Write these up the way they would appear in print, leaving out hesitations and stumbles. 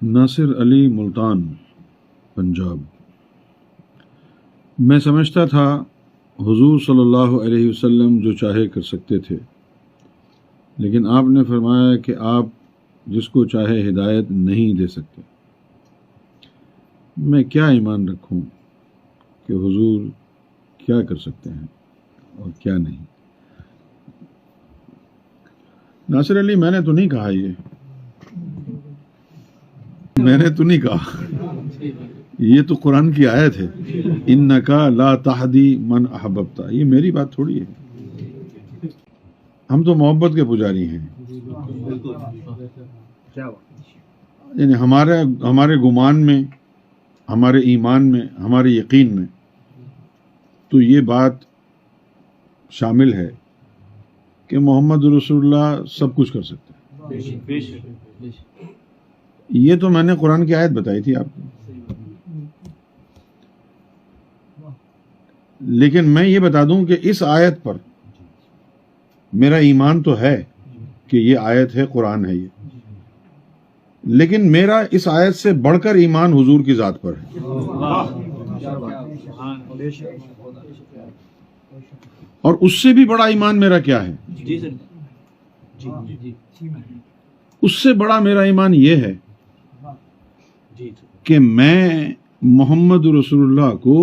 ناصر علی ملتان پنجاب۔ میں سمجھتا تھا حضور صلی اللہ علیہ وسلم جو چاہے کر سکتے تھے، لیکن آپ نے فرمایا کہ آپ جس کو چاہے ہدایت نہیں دے سکتے۔ میں کیا ایمان رکھوں کہ حضور کیا کر سکتے ہیں اور کیا نہیں؟ ناصر علی، میں نے تو نہیں کہا، میں نے تو نہیں کہا، یہ تو قرآن کی آیت ہے، انکا لا تہدی من احببت۔ یہ میری بات تھوڑی ہے، ہم تو محبت کے پجاری ہیں۔ یعنی ہمارے گمان میں، ہمارے ایمان میں، ہمارے یقین میں تو یہ بات شامل ہے کہ محمد رسول اللہ سب کچھ کر سکتے ہیں۔ یہ تو میں نے قرآن کی آیت بتائی تھی آپ کو، لیکن میں یہ بتا دوں کہ اس آیت پر میرا ایمان تو ہے کہ یہ آیت ہے، قرآن ہے یہ، لیکن میرا اس آیت سے بڑھ کر ایمان حضور کی ذات پر ہے۔ اور اس سے بھی بڑا ایمان میرا کیا ہے؟ اس سے بڑا میرا ایمان یہ ہے کہ میں محمد رسول اللہ کو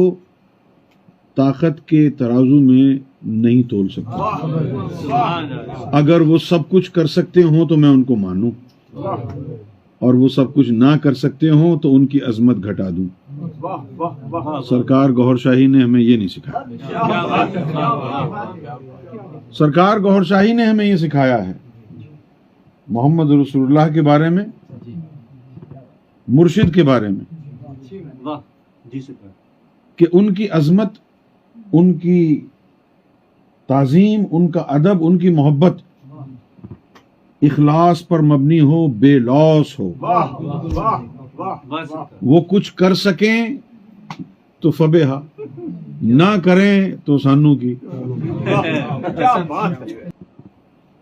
طاقت کے ترازو میں نہیں تول سکتا۔ اگر وہ سب کچھ کر سکتے ہوں تو میں ان کو مانوں، اور وہ سب کچھ نہ کر سکتے ہوں تو ان کی عظمت گھٹا دوں۔ سرکار گوھر شاہی نے ہمیں یہ نہیں سکھایا، سرکار گوھر شاہی نے ہمیں یہ سکھایا ہے محمد رسول اللہ کے بارے میں، مرشد کے بارے میں، کہ ان کی عظمت، ان کی تعظیم، ان کا ادب، ان کی محبت اخلاص پر مبنی ہو، بے لوث ہو۔ وہ کچھ کر سکیں تو فبہا، نہ کریں تو سانو کی۔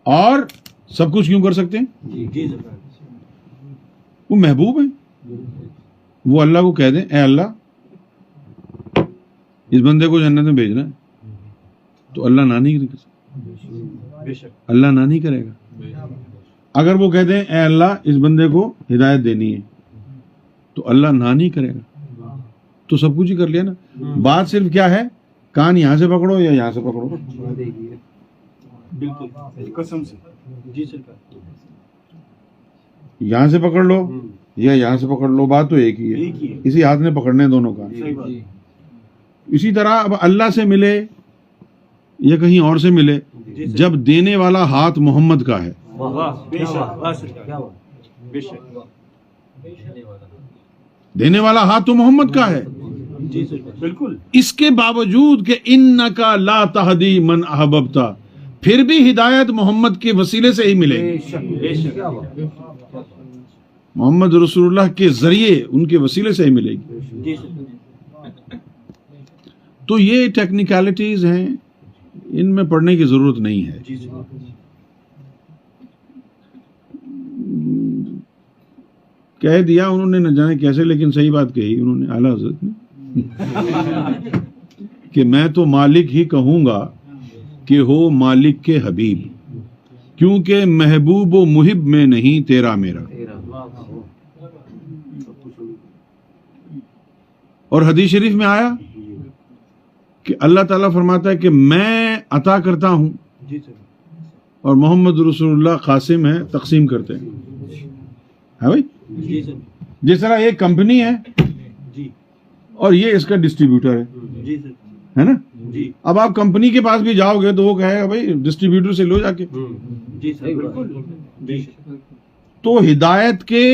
اور سب کچھ کیوں کر سکتے ہیں؟ وہ محبوب ہیں، وہ اللہ کو کہہ دیں اے اللہ اس بندے کو جنت میں بھیجنا ہے، تو اللہ نہ نہیں کر سکتا، اللہ نہ نہیں کرے گا۔ اگر وہ کہہ دیں اے اللہ اس بندے کو ہدایت دینی ہے، تو اللہ نہ نہیں کرے گا، تو سب کچھ ہی کر لیا نا۔ بات صرف کیا ہے، کان یہاں سے پکڑو یا یہاں سے پکڑو۔ قسم سے یہاں سے پکڑ لو یا یہاں سے پکڑ لو، بات تو ایک ہی ہے، اسی ہاتھ نے پکڑنے دونوں کا۔ اسی طرح اب اللہ سے ملے یا کہیں اور سے ملے، جب دینے والا ہاتھ محمد کا ہے، دینے والا ہاتھ تو محمد کا ہے، بالکل، اس کے باوجود کہ انکا لا تہدی من احببت، پھر بھی ہدایت محمد کے وسیلے سے ہی ملے گی، محمد رسول اللہ کے ذریعے، ان کے وسیلے سے ہی ملے گی۔ تو یہ ٹیکنیکلٹیز ہیں، ان میں پڑھنے کی ضرورت نہیں ہے۔ کہہ دیا انہوں نے، نہ جانے کیسے، لیکن صحیح بات کہی انہوں نے، اعلیٰ حضرت نے، کہ میں تو مالک ہی کہوں گا کہ ہو مالک کے حبیب، کیونکہ محبوب و محب میں نہیں تیرا میرا۔ اور حدیث شریف میں آیا کہ اللہ تعالیٰ فرماتا ہے کہ میں عطا کرتا ہوں اور محمد رسول اللہ قاسم ہے، تقسیم کرتے ہیں، ہے بھائی؟ جس طرح ایک کمپنی ہے اور یہ اس کا ڈسٹریبیوٹر ہے نا۔ اب آپ کمپنی کے پاس بھی جاؤ گے تو وہ کہے گا بھائی ڈسٹریبیوٹر سے لو جا کے۔ تو ہدایت کے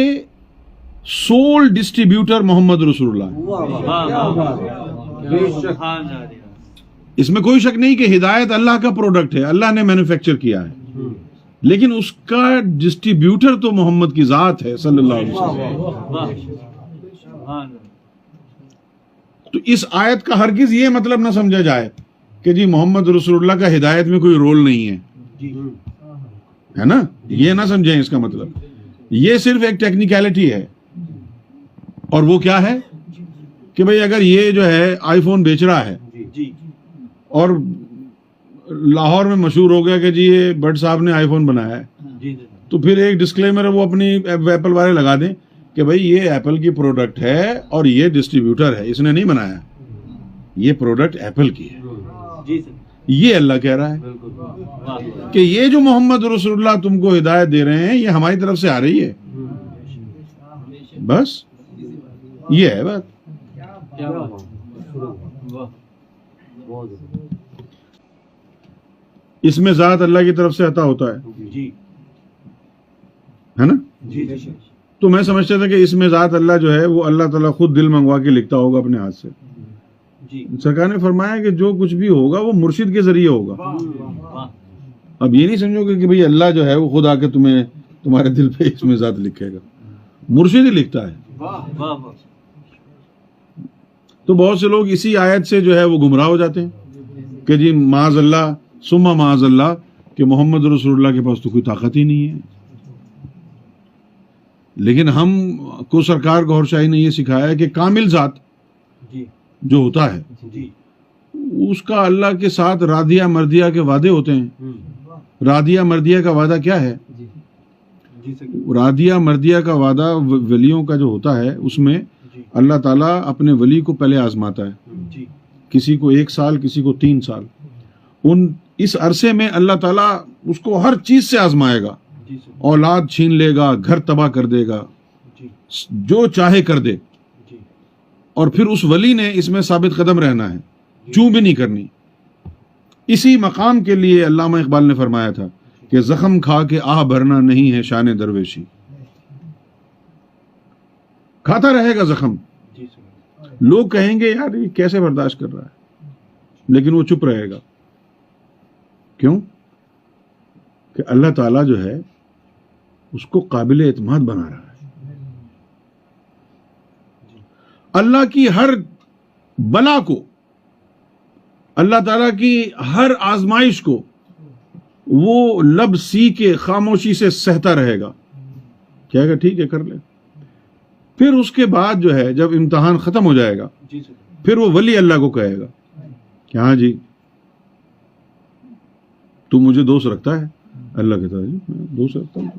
سول ڈسٹریبیوٹر محمد رسول اللہ، اس میں کوئی شک نہیں کہ ہدایت اللہ کا پروڈکٹ ہے، اللہ نے مینوفیکچر کیا ہے، لیکن اس کا ڈسٹریبیوٹر تو محمد کی ذات ہے صلی اللہ علیہ وسلم۔ تو اس آیت کا ہرگز یہ مطلب نہ سمجھا جائے کہ جی محمد رسول اللہ کا ہدایت میں کوئی رول نہیں ہے نا، یہ نہ سمجھیں اس کا مطلب۔ یہ صرف ایک ٹیکنیکلٹی ہے، اور وہ کیا ہے کہ بھئی اگر یہ جو ہے آئی فون بیچ رہا ہے جی اور لاہور میں مشہور ہو گیا کہ جی یہ بٹ صاحب نے آئی فون بنایا ہے، جی تو پھر ایک ڈسکلیمر وہ اپنی ایپل والے لگا دیں کہ بھئی یہ ایپل کی پروڈکٹ ہے اور یہ ڈسٹریبیوٹر ہے، اس نے نہیں بنایا، یہ پروڈکٹ ایپل کی ہے. جی سر یہ اللہ کہہ رہا ہے بالکل کہ یہ جو محمد رسول اللہ تم کو ہدایت دے رہے ہیں یہ ہماری طرف سے آ رہی ہے، بس یہ ہے بات. کیا واہ اس میں ذات اللہ کی طرف سے عطا ہوتا ہے جی نا. جی تو میں سمجھتا تھا کہ اس میں ذات اللہ جو ہے وہ اللہ تعالیٰ خود دل منگوا کے لکھتا ہوگا اپنے ہاتھ سے. جی سرکار نے فرمایا کہ جو کچھ بھی ہوگا وہ مرشد کے ذریعے ہوگا. واہ اب یہ نہیں سمجھو گے کہ بھئی اللہ جو ہے وہ خود آ کے تمہیں تمہارے دل پہ اس میں ذات لکھے گا، مرشد ہی لکھتا ہے. واہ واہ واہ تو بہت سے لوگ اسی آیت سے جو ہے وہ گمراہ ہو جاتے ہیں کہ جی معاذ اللہ ثم معاذ اللہ کہ محمد رسول اللہ کے پاس تو کوئی طاقت ہی نہیں ہے. لیکن ہم کو سرکار گوھر شاہی نے یہ سکھایا کہ کامل ذات جی جو ہوتا ہے جی اس کا اللہ کے ساتھ رادیہ مردیہ کے وعدے ہوتے ہیں. رادیہ مردیہ کا وعدہ کیا ہے؟ جی سر رادیہ مردیہ کا وعدہ ولیوں کا جو ہوتا ہے اس میں جی اللہ تعالیٰ اپنے ولی کو پہلے آزماتا ہے، جی کسی کو 1 سال کسی کو 3 سال. اس عرصے میں اللہ تعالیٰ اس کو ہر چیز سے آزمائے گا، جی سر اولاد چھین لے گا، گھر تباہ کر دے گا، جی جو چاہے کر دے. جی اور پھر اس ولی نے اس میں ثابت قدم رہنا ہے، چوں بھی نہیں کرنی. اسی مقام کے لیے علامہ اقبال نے فرمایا تھا کہ زخم کھا کے آہ بھرنا نہیں ہے شان درویشی. کھاتا رہے گا زخم، جی سر لوگ کہیں گے یار یہ کیسے برداشت کر رہا ہے، لیکن وہ چپ رہے گا. کیوں؟ کہ اللہ تعالیٰ جو ہے اس کو قابل اعتماد بنا رہا ہے. اللہ کی ہر بلا کو، اللہ تعالیٰ کی ہر آزمائش کو وہ لب سی کے خاموشی سے سہتا رہے گا، کہے گا ٹھیک ہے کر لے. پھر اس کے بعد جو ہے جب امتحان ختم ہو جائے گا جی سر پھر وہ ولی اللہ کو کہے گا کہ ہاں جی تو مجھے دوست رکھتا ہے. اللہ کہتا ہے جی میں دوست رکھتا ہوں.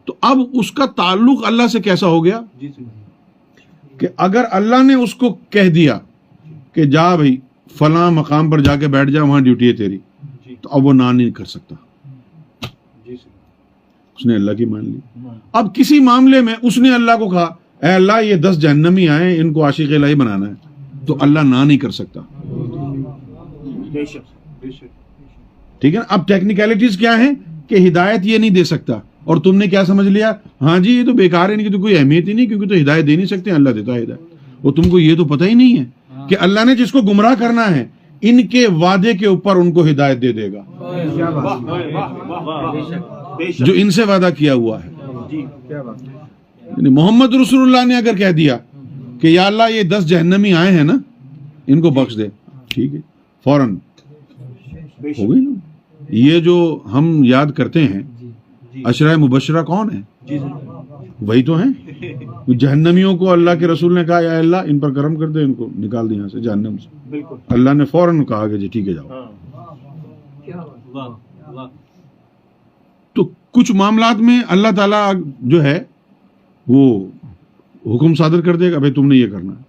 تو اب اس کا تعلق اللہ سے کیسا ہو گیا جی سر کہ اگر اللہ نے اس کو کہہ دیا کہ جا بھائی فلاں مقام پر جا کے بیٹھ جا، وہاں ڈیوٹی ہے تیری، جی تو اب وہ نہ نہیں کر سکتا. جی سر اس نے اللہ کی مان لی. اب کسی معاملے میں اس نے اللہ کو کہا اے اللہ یہ 10 جہنمی آئے ان کو عاشق الہی بنانا ہے، تو اللہ نہ نہیں کر سکتا. بے شک بے شک ٹھیک ہے نا. اب ٹیکنیکلٹیز کیا ہیں کہ ہدایت یہ نہیں دے سکتا، اور تم نے کیا سمجھ لیا ہاں جی یہ تو بیکار ہے، ان کی تو کوئی اہمیت ہی نہیں کیونکہ تو ہدایت دے نہیں سکتے، اللہ دیتا ہے ہدایت. اور تم کو یہ تو پتہ ہی نہیں ہے کہ اللہ نے جس کو گمراہ کرنا ہے ان کے وعدے کے اوپر ان کو ہدایت دے دے گا، جو ان سے وعدہ کیا ہوا ہے. یعنی محمد رسول اللہ نے اگر کہہ دیا کہ یا اللہ یہ 10 جہنمی آئے ہیں نا ان کو بخش دے، ٹھیک ہے فوراً ہو گئی نا. یہ جو ہم یاد کرتے ہیں عشرہ مبشرہ کون ہے؟ وہی تو ہیں. جہنمیوں کو اللہ کے رسول نے کہا یا اللہ ان پر کرم کر دے، ان کو نکال دے یہاں سے جہنم سے. اللہ نے فوراً کہا کہ جی ٹھیک ہے جاؤ. تو کچھ معاملات میں اللہ تعالیٰ جو ہے وہ حکم صادر کر دے گا بھائی تم نے یہ کرنا ہے.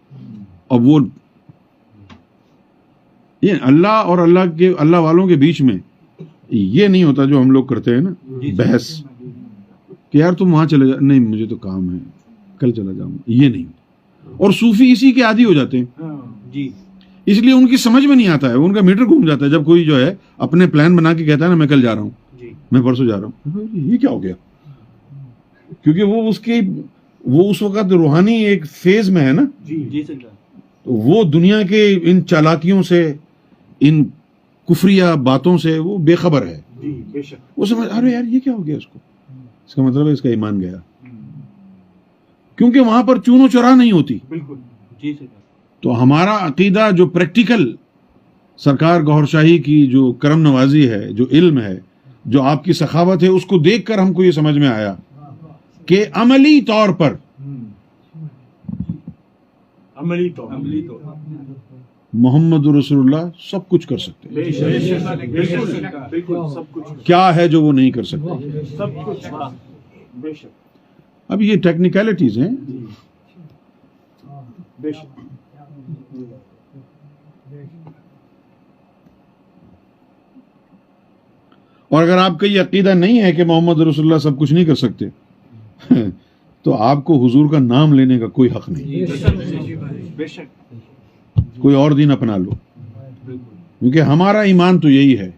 اب وہ یہ اللہ اور اللہ والوں کے بیچ میں یہ نہیں ہوتا جو ہم لوگ کرتے ہیں نا بحث کہ یار تم وہاں چلے جا، نہیں مجھے تو کام ہے کل چلا جاؤں، یہ نہیں. اور صوفی اسی کے عادی ہو جاتے ہیں جی اس لیے ان کی سمجھ میں نہیں آتا ہے، ان کا میٹر گھوم جاتا ہے جب کوئی جو ہے اپنے پلان بنا کے کہتا ہے نا میں کل جا رہا ہوں، میں پرسوں جا رہا ہوں. یہ کیا ہو گیا؟ کیونکہ وہ اس وقت روحانی ایک فیز میں ہے نا، جی سر تو وہ دنیا کے ان چالاکیوں سے ان کفریہ باتوں سے وہ بے خبر ہے. جی بے شک وہ سمجھ ارے یار یہ کیا ہو گیا اس کو، اس کا مطلب ہے اس کا ایمان گیا، کیونکہ وہاں پر چون و چرا نہیں ہوتی. بالکل جی سر. تو ہمارا عقیدہ جو پریکٹیکل سرکار گوھر شاہی کی جو کرم نوازی ہے، جو علم ہے، جو آپ کی سخاوت ہے، اس کو دیکھ کر ہم کو یہ سمجھ میں آیا کہ عملی طور پر عملی طور محمد رسول اللہ سب کچھ کر سکتے ہیں. بے شک بالکل سب کچھ کیا ہے جو وہ نہیں کر سکتے؟ سب کچھ بے شک اب یہ ٹیکنیکلٹیز ہیں. بے شک اور اگر آپ کا یہ عقیدہ نہیں ہے کہ محمد رسول اللہ سب کچھ نہیں کر سکتے تو آپ کو حضور کا نام لینے کا کوئی حق نہیں. بے شک کوئی اور دین اپنا لو، کیونکہ ہمارا ایمان تو یہی ہے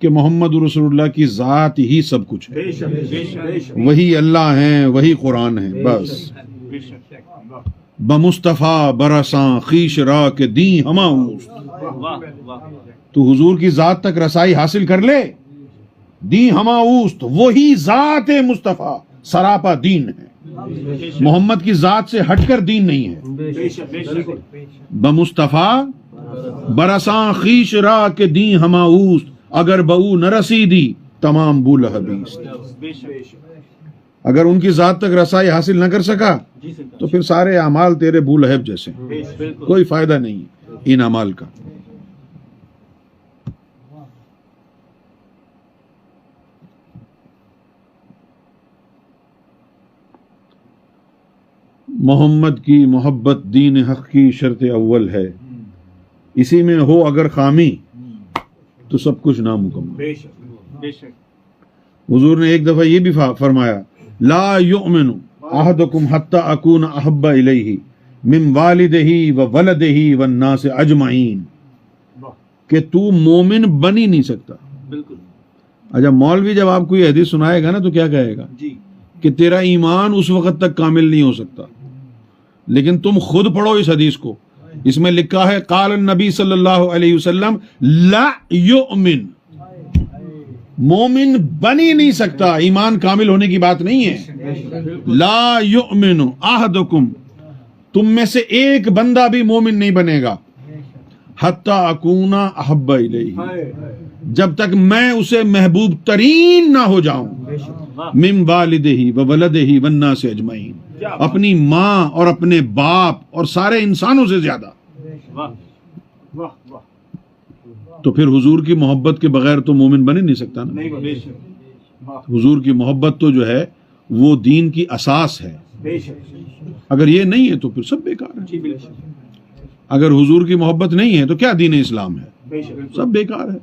کہ محمد رسول اللہ کی ذات ہی سب کچھ ہے. بے شک بے شک وہی اللہ ہیں، وہی قرآن ہے. بس بے شک بمصطفیٰ برساں خیش را کے دین ہما اوست. واہ واہ تو حضور کی ذات تک رسائی حاصل کر لے. دین ہما اوست، وہی ذات مصطفیٰ سراپا دین ہے. محمد کی ذات سے ہٹ کر دین نہیں ہے. بے شک بے شک بمصطفیٰ برساں خیش را کے دین ہما اوست، اگر بہو نہ رسیدی تمام بو لہبیست. بے شک اگر ان کی ذات تک رسائی حاصل نہ کر سکا جی سر تو پھر سارے اعمال تیرے بو لہب جیسے ہیں. بالکل کوئی فائدہ نہیں ہے ان اعمال کا. محمد کی محبت دین حق کی شرط اول ہے. اسی میں ہو اگر خامی تو سب کچھ نامکمل. بے شک بے شک حضور نے ایک دفعہ یہ بھی فرمایا، لا یؤمن احدکم حتی اکون احب الیہ من والدہ و ولدہ والناس اجمعین، کہ تو مومن بن ہی نہیں سکتا. بالکل اچھا، مولوی جب آپ کو یہ حدیث سنائے گا نا تو کیا کہے گا جی کہ تیرا ایمان اس وقت تک کامل نہیں ہو سکتا. لیکن تم خود پڑھو اس حدیث کو، اس میں لکھا ہے قال النبی صلی اللہ علیہ وسلم لا یؤمن، مومن بن ہی نہیں سکتا، ایمان کامل ہونے کی بات نہیں ہے. لا یؤمن احدکم، تم میں سے ایک بندہ بھی مومن نہیں بنے گا حتی اکون احب الیہ، جب تک میں اسے محبوب ترین نہ ہو جاؤں، من والدہ و ولدہ والناس اجمعین، اپنی ماں اور اپنے باپ اور سارے انسانوں سے زیادہ. واہ واہ واہ تو پھر حضور کی محبت کے بغیر تو مومن بن ہی نہیں سکتا نا. نہیں بے شک واہ حضور کی محبت تو جو ہے وہ دین کی اساس ہے. بے شک اگر یہ نہیں ہے تو پھر سب بیکار ہے. جی بالکل اگر حضور کی محبت نہیں ہے تو کیا دین اسلام ہے؟ بے شک سب بیکار ہے.